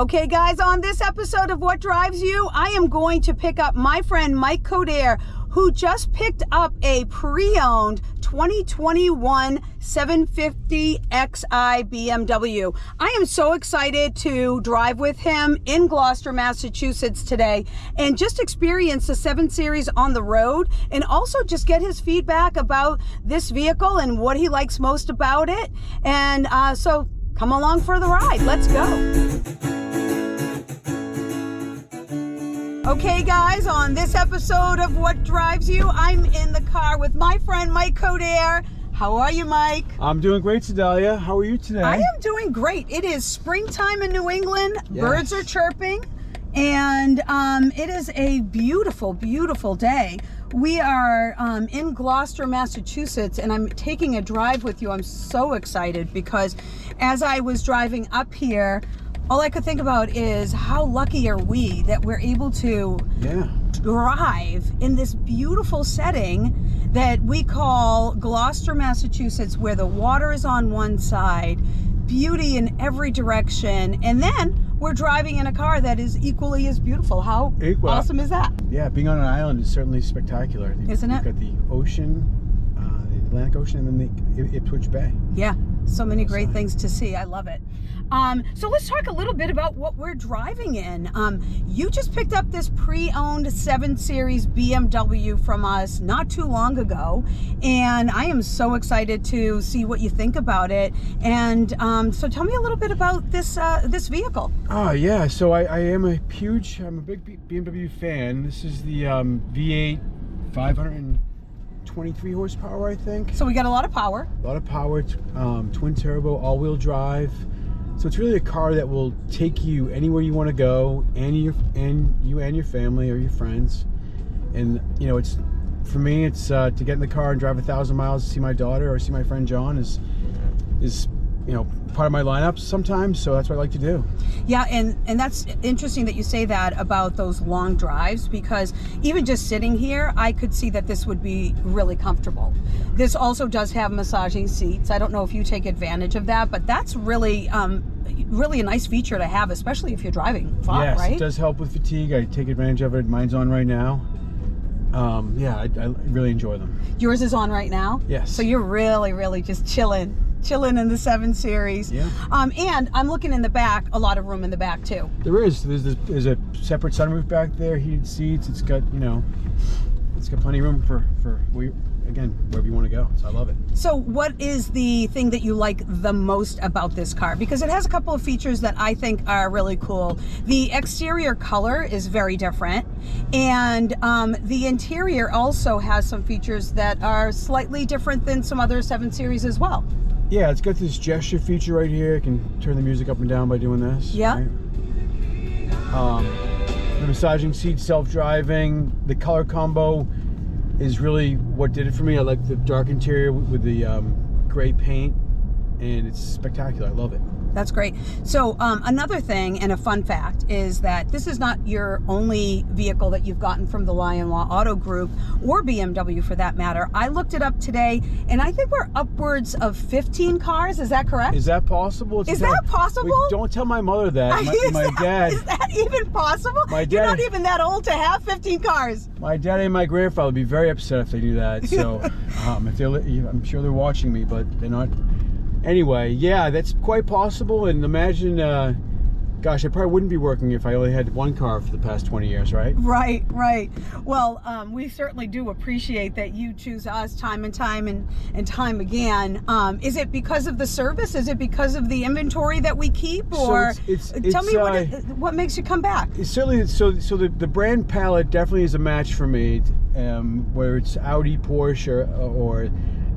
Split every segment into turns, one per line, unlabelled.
Okay guys, on this episode of What Drives You, I am going to pick up my friend Mike Codair, who just picked up a pre-owned 2021 750xi BMW. I am so excited to drive with him in Gloucester, Massachusetts today and just experience the 7 Series on the road, and also just get his feedback about this vehicle and what he likes most about it. And so come along for the ride. Let's go. Okay guys, on this episode of What Drives You, I'm in the car with my friend Mike Codair. How are you, Mike?
I'm doing great, Sedalia. How are you today?
I am doing great. It is springtime in New England.
Yes.
Birds are chirping, and it is a beautiful, beautiful day. We are in Gloucester, Massachusetts, and I'm taking a drive with you. I'm so excited because as I was driving up here, all I could think about is how lucky are we that we're able to drive in this beautiful setting that we call Gloucester, Massachusetts, where the water is on one side, beauty in every direction, and then we're driving in a car that is equally as beautiful. How awesome is that?
Yeah, being on an island is certainly spectacular.
Isn't it?
You've got the ocean, the Atlantic Ocean, and then the Ipswich Bay.
Yeah, so many great things to see. I love it. So let's talk a little bit about what we're driving in. You just picked up this pre-owned 7 Series BMW from us not too long ago, and I am so excited to see what you think about it. And so tell me a little bit about this this vehicle.
Oh yeah, so I'm a big BMW fan. This is the V8 523 horsepower, I think.
So we got a lot of power.
A lot of power, twin turbo, all-wheel drive. So it's really a car that will take you anywhere you want to go, and you and your family or your friends. And you know, it's for me, it's to get in the car and drive 1,000 miles to see my daughter or see my friend John is you know, part of my lineup sometimes. So that's what I like to do. Yeah,
and that's interesting that you say that about those long drives, because even just sitting here, I could see that this would be really comfortable. This also does have massaging seats. I don't know if you take advantage of that, but that's really really a nice feature to have, especially if you're driving far,
yes,
right?
It does help with fatigue. I take advantage of it. Mine's on right now. Yeah, I really enjoy them.
Yours is on right now?
Yes.
So you're really just chilling in the 7 Series.
Yeah.
And I'm looking in the back, a lot of room in the back too.
There is. There's a separate sunroof back there, heated seats. It's got, you know, it's got plenty of room for again, wherever you want to go. So I love it.
So what is the thing that you like the most about this car? Because it has a couple of features that I think are really cool. The exterior color is very different, and the interior also has some features that are slightly different than some other 7 Series as well.
Yeah, it's got this gesture feature right here. I can turn the music up and down by doing this.
Yeah.
Right? The massaging seats, self-driving, the color combo is really what did it for me. I like the dark interior with the gray paint, and it's spectacular. I love it.
That's great. So another thing and a fun fact is that this is not your only vehicle that you've gotten from the Lion Law Auto Group, or BMW for that matter. I looked it up today, and I think we're upwards of 15 cars. Is that correct?
Is that possible?
Is that possible?
Wait, don't tell my mother that. My dad. Is that
even possible?
My dad,
you're not even that old to have 15 cars.
My dad and my grandfather would be very upset if they knew that. So I'm sure they're watching me, but they're not. Anyway, yeah, that's quite possible. And imagine, gosh, I probably wouldn't be working if I only had one car for the past 20 years, right?
Right. Well, we certainly do appreciate that you choose us time and time again. Is it because of the service? Is it because of the inventory that we keep? Or tell me what makes you come back?
It's certainly, so the brand palette definitely is a match for me, whether it's Audi, Porsche, or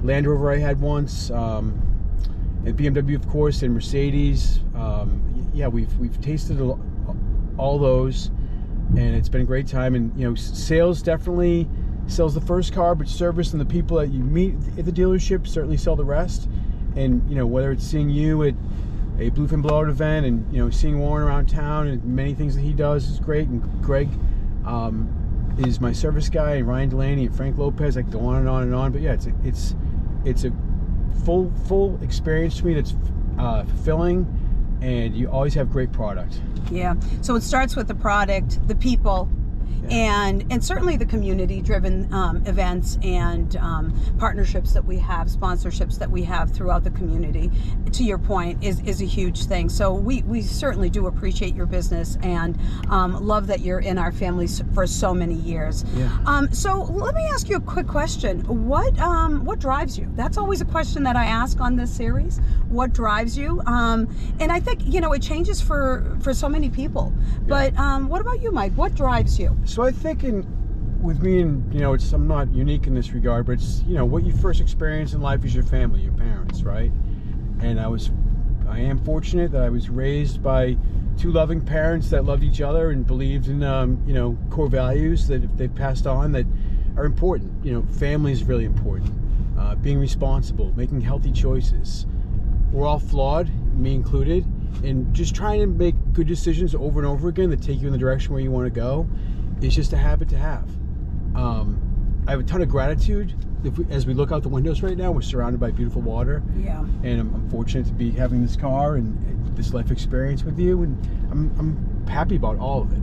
Land Rover I had once. And BMW, of course, and Mercedes. Yeah, we've tasted all those, and it's been a great time. And you know, sales definitely sells the first car, but service and the people that you meet at the dealership certainly sell the rest. And you know, whether it's seeing you at a Bluefin Blowout event, and you know, seeing Warren around town, and many things that he does is great. And Greg is my service guy, and Ryan Delaney and Frank Lopez. I can go on and on and on. But yeah, it's a full experience to me that's fulfilling, and you always have great product.
Yeah. So it starts with the product, the people, and certainly the community-driven events and partnerships that we have, sponsorships that we have throughout the community. To your point, is a huge thing. So we certainly do appreciate your business and love that you're in our family for so many years.
Yeah.
So let me ask you a quick question. What drives you? That's always a question that I ask on this series. What drives you? And I think it changes for so many people. But what about you, Mike? What drives you?
So I think with me, and I'm not unique in this regard, but it's what you first experience in life is your family, your parents, right? And I am fortunate that I was raised by two loving parents that loved each other and believed in core values that if they've passed on that are important. Family is really important. Being responsible, making healthy choices. We're all flawed, me included, and just trying to make good decisions over and over again that take you in the direction where you want to go. It's just a habit to have. I have a ton of gratitude. As we look out the windows right now, we're surrounded by beautiful water.
Yeah.
And I'm fortunate to be having this car and this life experience with you, and I'm happy about all of it.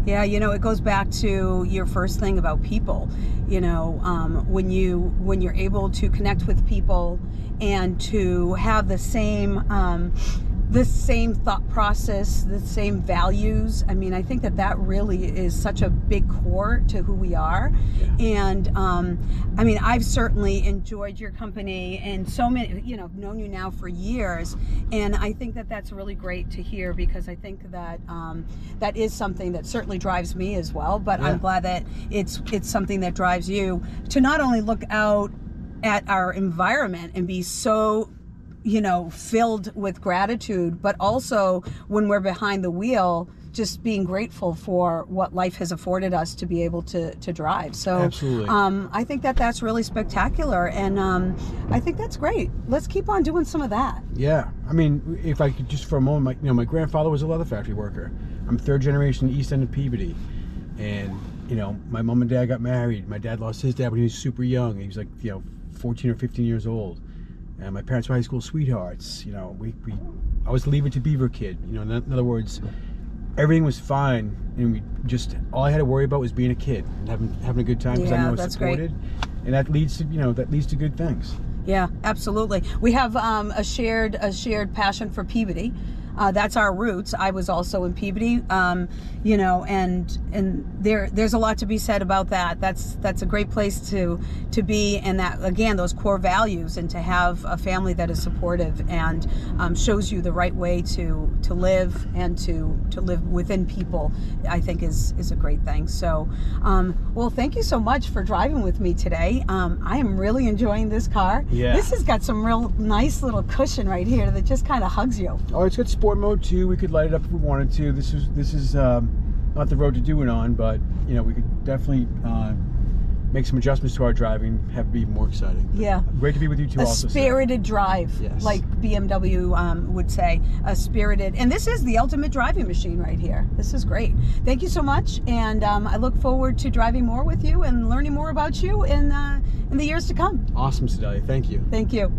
Yeah, it goes back to your first thing about people. When you're able to connect with people and to have the same thought process, the same values. I mean, I think that really is such a big core to who we are.
Yeah.
And I mean, I've certainly enjoyed your company and so many, known you now for years. And I think that's really great to hear, because I think that that is something that certainly drives me as well. But I'm glad that it's something that drives you to not only look out at our environment and be so filled with gratitude, but also when we're behind the wheel, just being grateful for what life has afforded us to be able to drive. So
absolutely.
I think that's really spectacular, and I think that's great. Let's keep on doing some of that.
Yeah, I mean, if I could just for a moment, my grandfather was a leather factory worker. I'm third generation East End of Peabody, and my mom and dad got married. My dad lost his dad when he was super young. He was like 14 or 15 years old. And my parents were high school sweethearts. I was the Leave It to Beaver kid. In other words, everything was fine, and all I had to worry about was being a kid and having a good time, because I knew I was supported, great. And that leads to good things. Yeah,
absolutely. We have a shared passion for Peabody. That's our roots. I was also in Peabody, and there's a lot to be said about that. That's a great place to be, and that, again, those core values, and to have a family that is supportive and shows you the right way to live and to live within people, I think is a great thing. So, well, thank you so much for driving with me today. I am really enjoying this car.
Yeah.
This has got some real nice little cushion right here that just kind of hugs you.
Oh, it's got sport mode too. We could light it up if we wanted to. This is not the road to do it on, but we could definitely make some adjustments to our driving, have it be even more exciting.
Yeah.
Great to be with you too.
A spirited drive,
yes.
Like BMW would say. A spirited, and this is the ultimate driving machine right here. This is great. Thank you so much, and I look forward to driving more with you and learning more about you in the years to come.
Awesome, Sedalia. Thank you.
Thank you.